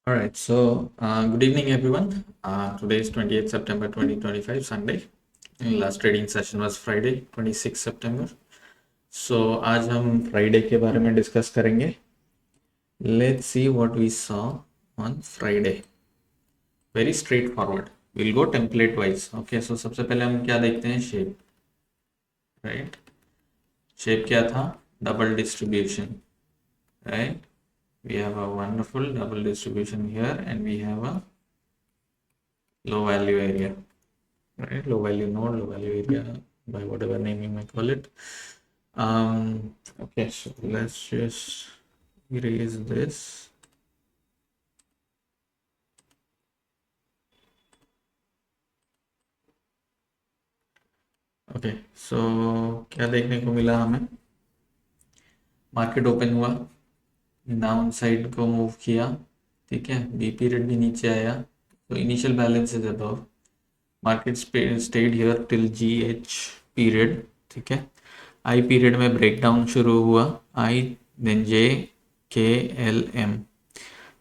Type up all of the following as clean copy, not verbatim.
All right, so good evening, everyone. Today is 28th September 2025, Sunday. Last trading session was Friday, 26 September. So आज हम Friday के बारे में discuss करेंगे. Let's see what we saw on Friday. Very straightforward. We'll go template wise. Okay, so सबसे पहले हम क्या देखते हैं? Shape, right? शेप क्या था? Double distribution, right? We have a wonderful double distribution here, and we have a low value area. Right, low value node, low value area, by whatever name you may call it. Okay, so let's just erase this. Okay, so क्या देखने को मिला हमें? Market open हुआ, down side को move किया, ठीक है, बी पीरियड भी नीचे आया, तो initial balance is above, market state here till ji H period, ठीक है. आई पीरियड में ब्रेकडाउन शुरू हुआ, आई then J K L M,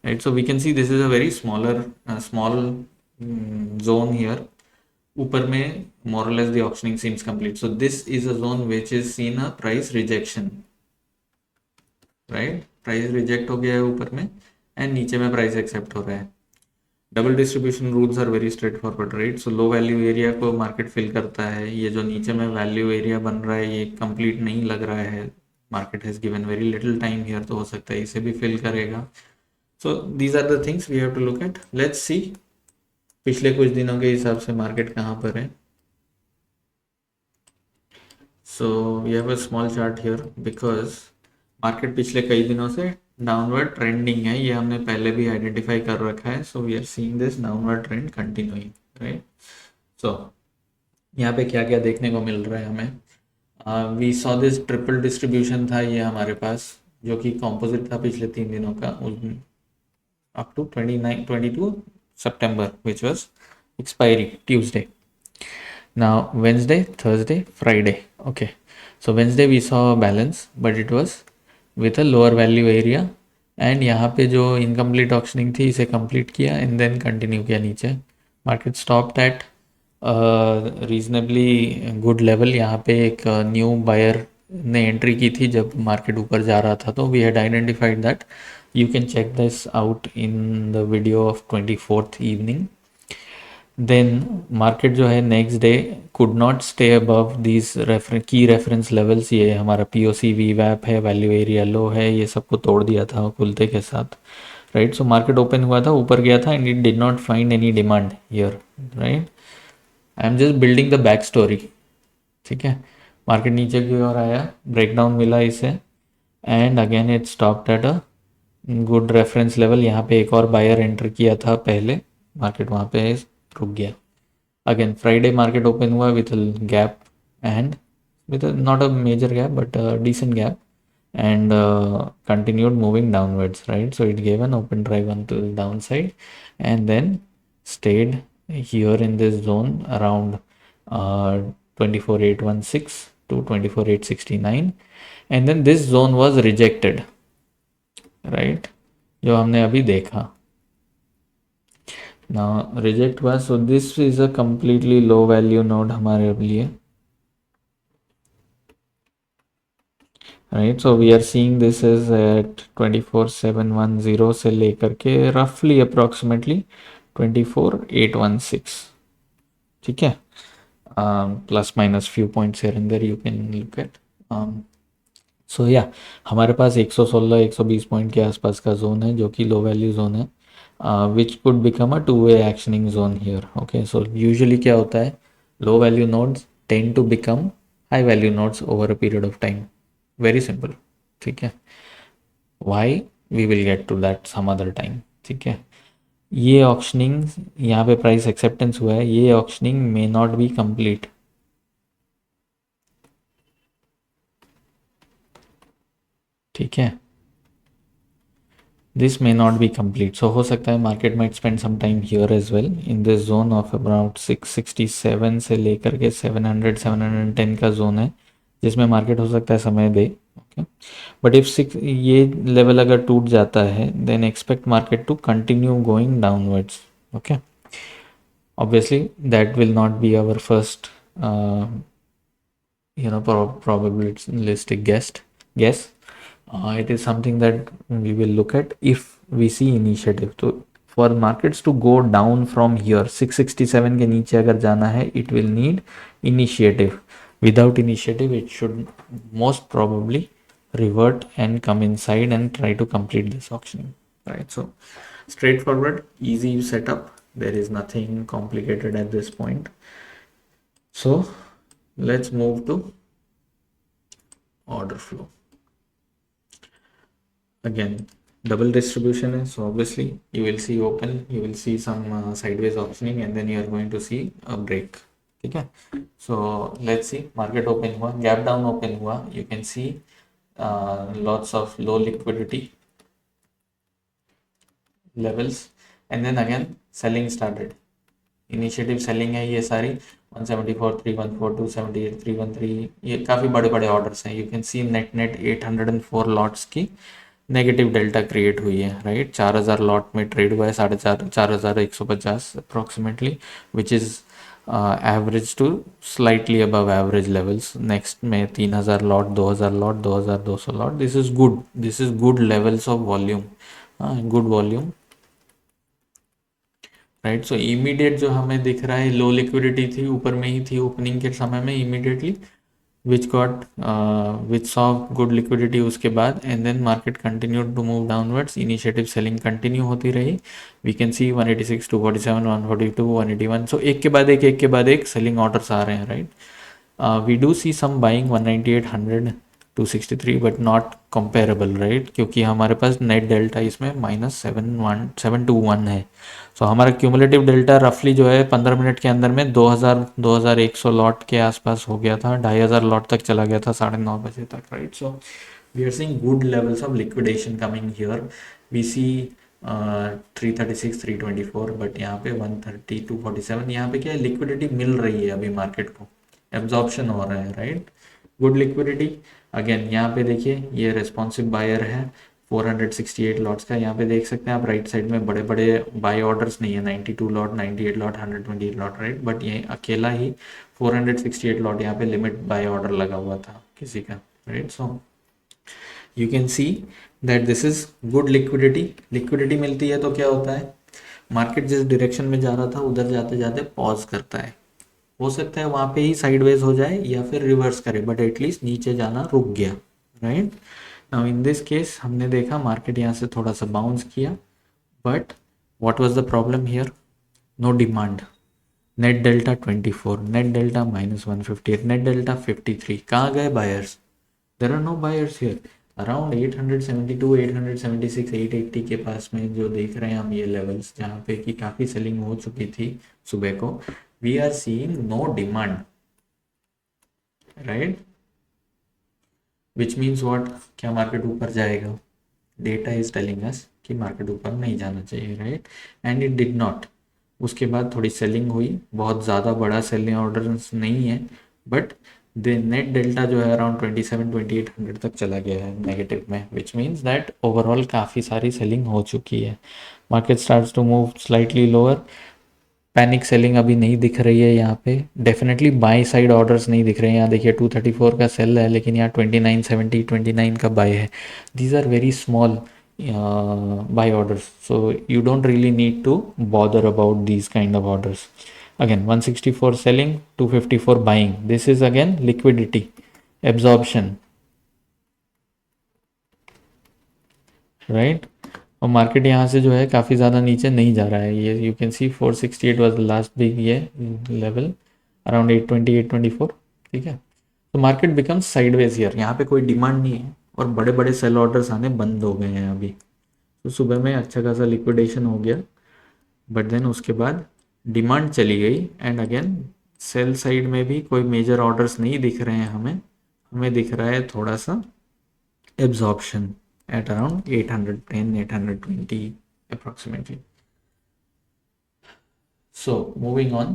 right. So we can see this is a very small zone here. ऊपर में more or less the auctioning seems complete, so this is a zone which is seen a price rejection, right. Price reject हो गया है ऊपर में, and नीचे में price accept हो रहा है. Double distribution rules are very straightforward, right. So low value area को मार्केट फिल करता है. ये जो नीचे में वैल्यू एरिया बन रहा है ये कंप्लीट नहीं लग रहा है. Market has given very little time here, तो हो सकता है इसे भी फिल करेगा. So these are the things we have to look at. Let's see पिछले कुछ दिनों के हिसाब से मार्केट कहाँ पर है. So we have a small chart here because market पिछले कई दिनों से डाउनवर्ड ट्रेंडिंग है. ये हमने पहले भी आइडेंटिफाई कर रखा है. So we are seeing this downward trend continuing, right. So यहाँ पे क्या क्या देखने को मिल रहा है हमें? We saw this triple distribution था ये हमारे पास, जो कि कॉम्पोजिट था पिछले 3 दिनों का, up to 22 September, which was expiry Tuesday. Now Wednesday, Thursday, Friday. Okay, so Wednesday we saw a balance, but it was with a lower value area, and यहाँ पे जो इनकम्प्लीट ऑक्शनिंग थी इसे कंप्लीट किया एंड देन कंटिन्यू किया नीचे. Market stopped at reasonably good level. यहाँ पे एक न्यू बायर ने एंट्री की थी जब मार्केट ऊपर जा रहा था, तो we had identified that. You can check this out in the video of 24th evening. Then market जो है next day could not stay above these key reference levels. ये हमारा POC VWAP है, value area low है, ये सबको तोड़ दिया था खुलते के साथ, right. So market open हुआ था, ऊपर गया था and it did not find any demand here, right. I am just building the back story, ठीक है. मार्केट नीचे की ओर आया, ब्रेकडाउन मिला इसे, and again it stopped at a good reference level. यहाँ पे एक और बायर एंटर किया था पहले, मार्केट वहाँ पे रुक गया. अगेन फ्राइडे मार्केट ओपन हुआ with gap and with not a major gap but decent gap, and continued moving downwards, right. So it gave an open drive onto the downside and then stayed here in this zone around 24,816 to 24,869, and then this zone was rejected, right, जो हमने अभी देखा. Now reject हुआ, so this is a completely low value node हमारे लिए, right. So we are seeing this is at 24,710 से लेकर के roughly approximately 24,816, ठीक है. Plus minus few points here and there you can look at. सो या हमारे पास 116 120 पॉइंट के आसपास का जोन है जो कि लो वैल्यू जोन है, which could become a two way auctioning zone here. Okay, so usually क्या होता है, low value nodes tend to become high value nodes over a period of time. Very simple, ठीक है. Why we will get to that some other time, ठीक है. ये auctioning यहाँ पे प्राइस एक्सेप्टेंस हुआ है, ये auctioning may not be complete, ठीक है. This may not be complete, so हो सकता है market might spend some time here as well in this zone of about 667 से लेकर के 700 710 का जोन है जिसमें मार्केट हो सकता है समय दे. ओके, बट इफ सिक्स ये लेवल अगर टूट जाता है then expect market to continue going downwards. Okay, obviously that will not be our first probabilistic guess. It is something that we will look at if we see initiative. So for markets to go down from here 667 के नीचे अगर जाना है it will need initiative. Without initiative it should most probably revert and come inside and try to complete this auctioning, right? So straightforward, easy setup. There is nothing complicated at this point. So let's move to order flow. Again, double distribution is, so obviously you will see open, you will see some sideways auctioning, and then you are going to see a break. Okay, so let's see. Market open हुआ, gap down open हुआ. You can see lots of low liquidity levels, and then again selling started. Initiative selling है ये सारी 174, 314, 278, 313, ये काफ़ी बड़े बड़े orders हैं. You can see net net 804 lots की नेगेटिव डेल्टा क्रिएट हुई है, राइट. 4000 लॉट में ट्रेड हुआ है, 4150 approximately, which is average to slightly above average levels. Next में 3000 lot, 2000 lot, 2200 lot. This is good levels of volume, good volume, right. So immediate जो हमें दिख रहा है लो लिक्विडिटी थी, ऊपर में ही थी ओपनिंग के समय में immediately, which saw good liquidity उसके बाद, and then market continued to move downwards. Initiative selling continue होती रही. वी कैन सी 186, 247, 142, 181. सो एक के बाद एक सेलिंग ऑर्डर्स आ रहे हैं, right. We do see some buying 198, 100, 263, but not comparable, right, क्योंकि हमारे पास नेट डेल्टा इसमें -721 है. सो हमारा क्यूमुलेटिव डेल्टा रफली जो है 15 मिनट के अंदर में 2100 लॉट के आसपास हो गया था, 2500 लॉट तक चला गया था 9:30 बजे तक, right. So we are seeing good levels of liquidation coming here. We see 336, 324, but यहाँ पे 130, 247. यहाँ पे क्या है, लिक्विडिटी मिल रही है अभी मार्केट को, एब्जॉर्प्शन हो रहा है, राइट. Good liquidity. अगेन यहाँ पे देखिए ये रेस्पॉन्सिव बायर है 468 लॉट्स का. यहाँ पे देख सकते हैं आप राइट साइड में बड़े बड़े बाय ऑर्डर्स नहीं है, 92 lot, 98 lot, 128 lot, right. But ये अकेला ही 468 लॉट यहाँ पे लिमिट बाय ऑर्डर लगा हुआ था किसी का, right. So you can see that this is good liquidity. Liquidity मिलती है तो क्या होता है, मार्केट जिस डायरेक्शन में जा रहा था उधर जाते जाते पॉज करता है. हो सकता है वहां पे ही साइडवेज हो जाए या फिर रिवर्स करे, बट एटलीस्ट नीचे जाना रुक गया, right. Now in this case हमने देखा मार्केट यहाँ से थोड़ा सा बाउंस किया, but what was the problem here, no demand. Net delta 24, net delta -158, net delta 53. कहाँ गए buyers, there are no buyers here. Around 872, 876, 880 के पास में जो देख रहे हैं हम ये लेवल्स जहाँ पे कि काफ़ी सेलिंग हो चुकी थी सुबह को, we are seeing no demand, right. Which means what, क्या मार्केट ऊपर जाएगा, डेटा इज टेलिंग अस कि मार्केट ऊपर नहीं जाना चाहिए, right. And it did not. उसके बाद थोड़ी सेलिंग हुई, बहुत ज़्यादा बड़ा सेलिंग ऑर्डर्स नहीं है, बट द नेट डेल्टा जो है अराउंड 27-2800 तक चला गया है नेगेटिव में, विच मीन्स दैट ओवरऑल काफ़ी सारी सेलिंग हो चुकी है. Market starts to move slightly lower. Panic selling अभी नहीं दिख रही है यहाँ पे. डेफिनेटली बाई साइड ऑर्डर्स नहीं दिख रहे हैं. यहाँ देखिए 234 का सेल है, लेकिन यहाँ 2970, 29 का बाय है. These are very small buy orders, so you don't really need to bother about these kind of orders. Again 164 selling, 254 buying. This is again liquidity absorption, right. और मार्केट यहाँ से जो है काफ़ी ज़्यादा नीचे नहीं जा रहा है. ये you can C 468 was the last big ये लेवल, अराउंड 820, 824, ठीक है. तो मार्केट बिकम्स साइडवेज हियर. यहाँ पे कोई डिमांड नहीं है और बड़े बड़े सेल ऑर्डर्स आने बंद हो गए हैं अभी. तो सुबह में अच्छा खासा लिक्विडेशन हो गया, बट देन उसके बाद डिमांड चली गई, एंड अगेन सेल साइड में भी कोई मेजर ऑर्डर्स नहीं दिख रहे हैं हमें. हमें दिख रहा है थोड़ा सा absorption at around 810, 820 approximately. So moving on,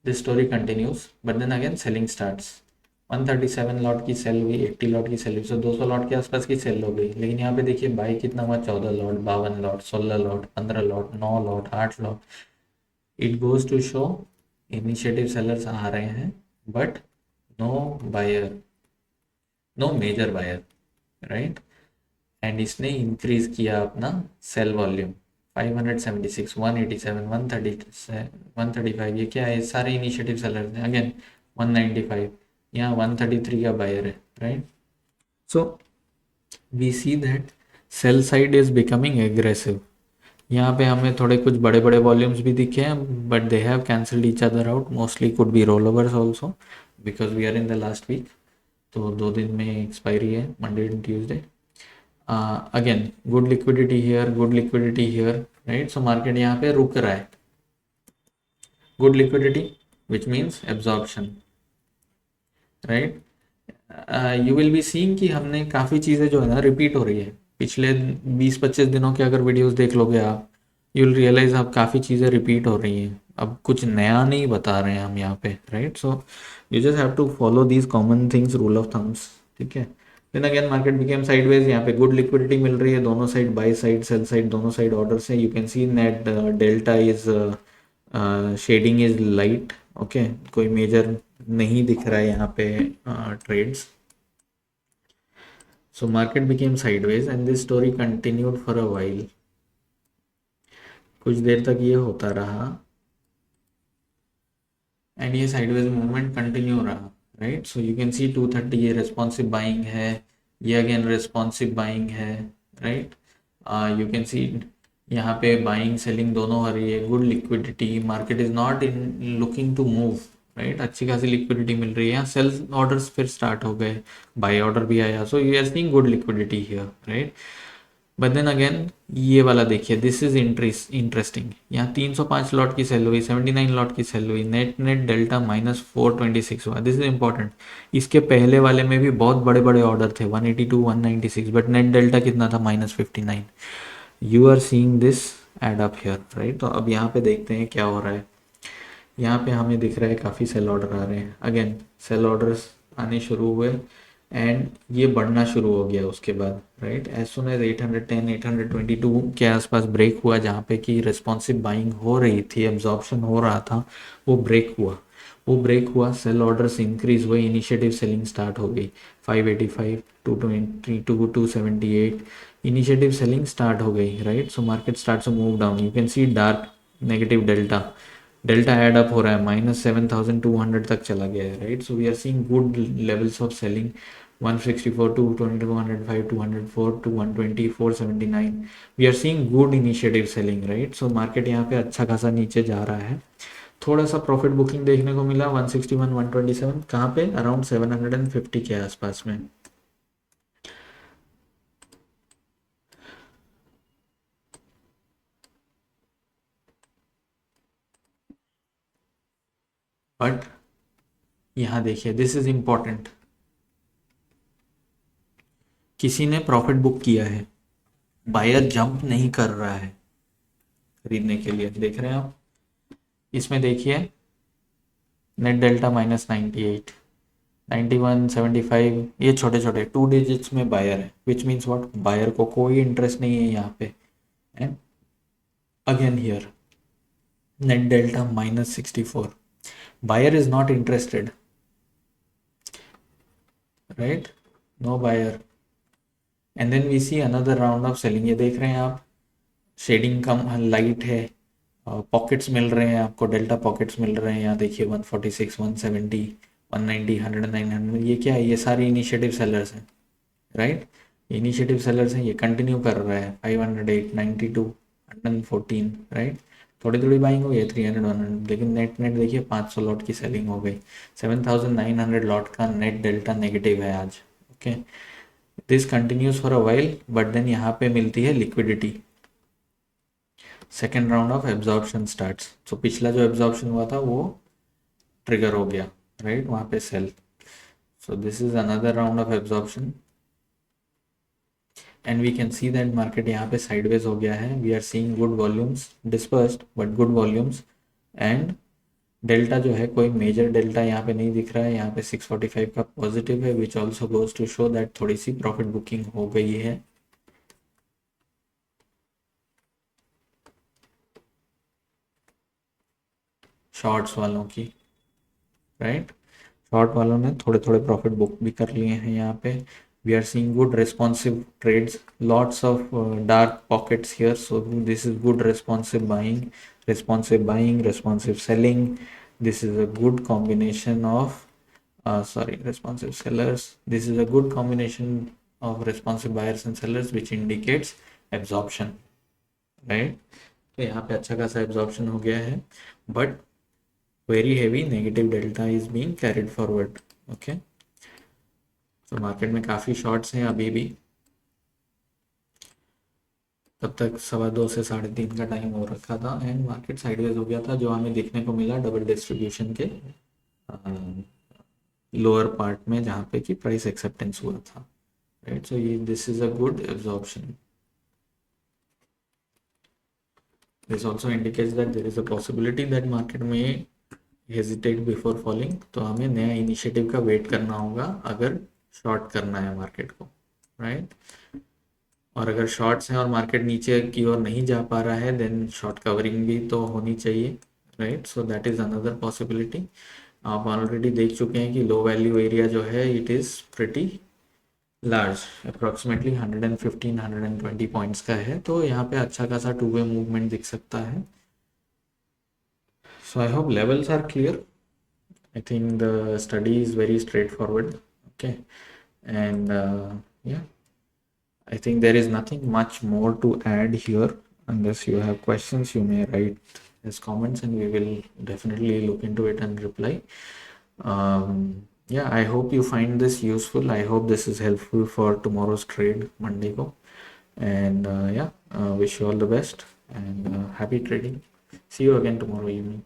this story continues, but then again selling starts. 137 lot की सेल हुई, 80 लॉट की सेल हुई, सो 200 लॉट के आसपास की सेल हो गई। लेकिन यहाँ पे देखिए बाई कितना हुआ, 14 lot, 52 lot, 16 lot, 15 lot, 9 lot, 8 lot. It goes to show initiative sellers आ रहे हैं, but no buyer, no major buyer, right. And इसने इंक्रीज किया अपना सेल वॉल्यूम 576, 187, 135, ये क्या है, सारे इनिशिएटिव सेलर्स हैं। अगेन 195, यहाँ 133 का बायर है, right. So we see that sell side is becoming aggressive. यहाँ पे हमें थोड़े कुछ बड़े बड़े वॉल्यूम्स भी दिखे हैं, but they have cancelled each other out, mostly could be roll overs also, because we are in the last week. तो 2 दिन में एक्सपायरी है, Monday and Tuesday. Again good liquidity here, good liquidity here, right. So market यहाँ पे रुक रहा है, good liquidity which means absorption, right. You will be seeing कि हमने काफ़ी चीज़ें जो है ना रिपीट हो रही है पिछले 20-25 दिनों के। अगर वीडियोस देख लोगे आप, यू विल रियलाइज अब काफ़ी चीज़ें रिपीट हो रही हैं, अब कुछ नया नहीं बता रहे हैं हम यहाँ पे, right. So you just have to follow these common things, rule of thumbs, ठीक है। Then again market became sideways, यहाँ पे गुड लिक्विडिटी मिल रही है दोनों side, buy side sell side दोनों साइड ऑर्डर्स है। You can see net delta is shading is light, okay, कोई मेजर नहीं दिख रहा है यहाँ पे trades. So market became sideways and this story continued for a while. कुछ देर तक ये होता रहा एंड ये साइडवेज मूवमेंट कंटिन्यू रहा, right. So you can see 230 ये रेस्पॉन्सिव बाइंग है, ये अगेन रेस्पॉन्सिव बाइंग है, राइट। यू कैन सी यहाँ पे बाइंग सेलिंग दोनों हो रही है, good liquidity, market is not in looking to move, right. अच्छी खासी लिक्विडिटी मिल रही है, यहाँ सेल ऑर्डर्स फिर स्टार्ट हो गए, बाई ऑर्डर भी आया, so you are seeing good liquidity here, right. But then again ये वाला देखिए, दिस इज इंटरेस्टिंग। यहाँ 305 लॉट की सेल हुई, 79 लॉट की सेल हुई, नेट नेट डेल्टा -426 हुआ, दिस इज इंपॉर्टेंट। इसके पहले वाले में भी बहुत बड़े बड़े ऑर्डर थे, 182, 196, बट नेट डेल्टा कितना था, -59। You are seeing this add up here, right. तो अब यहाँ पे देखते हैं क्या हो रहा है। यहाँ पे हमें दिख रहा है काफ़ी सेल ऑर्डर आ रहे हैं, अगेन सेल ऑर्डर्स आने शुरू हुए एंड ये बढ़ना शुरू हो गया उसके बाद, राइट। एज सुन एज 810, 822 के आसपास ब्रेक हुआ, जहाँ पे कि रिस्पॉन्सिव बाइंग हो रही थी, एब्जॉर्प्शन हो रहा था, वो ब्रेक हुआ, सेल ऑर्डर्स इंक्रीज हुए, इनिशिएटिव सेलिंग स्टार्ट हो गई, 585, 222, 278 इनिशिएटिव सेलिंग स्टार्ट हो गई, right. So market start to move down, you can see dark negative delta, add up हो रहा है, -7200 तक चला गया है, right. So we are seeing good levels of selling, 164, 220, 205, 204, 220, 479, we are seeing good initiative selling, right. So market यहाँ पे अच्छा खासा नीचे जा रहा है। थोड़ा सा प्रॉफिट बुकिंग देखने को मिला, 161, 127, कहाँ पे, अराउंड 750 के आसपास में। बट यहाँ देखिए, दिस इज इंपॉर्टेंट, किसी ने प्रॉफिट बुक किया है, बायर जंप नहीं कर रहा है खरीदने के लिए, देख रहे हैं आप। इसमें देखिए नेट डेल्टा -98, 91, 75, ये छोटे छोटे 2 डिजिट्स में बायर है, विच मीन्स व्हाट, बायर को कोई इंटरेस्ट नहीं है यहाँ पे। And again here net delta -64, buyer is not interested, right, no buyer. And then we see another round of selling, ये देख रहे हैं आप, शेडिंग कम लाइट है, पॉकेट्स मिल रहे हैं आपको, डेल्टा पॉकेट्स मिल रहे हैं, यहाँ देखिए 146, 170, 190, 100, 900, ये क्या है, ये सारे इनिशिएटिव सेलर्स हैं, राइट। इनिशिएटिव सेलर्स हैं, ये कंटिन्यू कर रहा है, 508, 92, 114, राइट। थोड़ी थोड़ी बाइंग हो गई, 300, 100, लेकिन नेट नेट देखिए 500 लॉट की सेलिंग हो गई, 7900 लॉट का नेट डेल्टा नेगेटिव है आज, okay. This continues for a while, but then यहाँ पे मिलती है liquidity, second round of absorption starts. So पिछला जो एब्जॉर्प्शन हुआ था वो ट्रिगर हो गया, राइट, वहाँ पे sell. So this is another round of absorption and we can see that market यहाँ पे साइडवेज हो गया है। We are seeing good volumes dispersed, but good volumes and delta जो है कोई मेजर डेल्टा यहाँ पे नहीं दिख रहा है, यहाँ पे 645 का पॉजिटिव है, which also goes to show that थोड़ी सी प्रॉफिट बुकिंग हो गई है। शॉर्ट्स वालों की, राइट, शॉर्ट वालों ने थोड़े थोड़े प्रॉफिट बुक भी कर लिए हैं यहाँ पे। We are seeing good responsive trades, lots of dark pockets here, so this is good responsive buying, responsive selling. This is a good combination of sorry, responsive sellers. This is a good combination of responsive buyers and sellers which indicates absorption, right? तो यहाँ पे अच्छा खासा absorption हो गया है, but very heavy negative delta is being carried forward. Okay, तो market में काफ़ी शॉर्ट्स हैं अभी भी, तब तक 2:15 से 3:30 का टाइम हो रखा था एंड मार्केट साइडवेज हो गया था, जो हमें देखने को मिला डबल डिस्ट्रीब्यूशन के लोअर पार्ट में जहाँ पे कि प्राइस एक्सेप्टेंस हुआ था, राइट। सो ये this is a good absorption. This also indicates that there is a possibility that market में हेजिटेट बिफोर फॉलिंग, तो हमें नया इनिशिएटिव का वेट करना होगा अगर शॉर्ट करना है मार्केट को, राइट। और अगर शॉर्ट्स हैं और मार्केट नीचे की ओर नहीं जा पा रहा है देन शॉर्ट कवरिंग भी तो होनी चाहिए, right. So that is another possibility. आप ऑलरेडी देख चुके हैं कि लो वैल्यू एरिया जो है it is pretty large, approximately 115-120 points का है, तो यहाँ पे अच्छा खासा टू वे मूवमेंट दिख सकता है। So I hope levels are clear. I think the study is very straightforward. Okay, and yeah, I think there is nothing much more to add here. Unless you have questions, you may write as comments, and we will definitely look into it and reply. Yeah, I hope you find this useful. I hope this is helpful for tomorrow's trade, Monday go. And yeah, wish you all the best and happy trading. See you again tomorrow evening.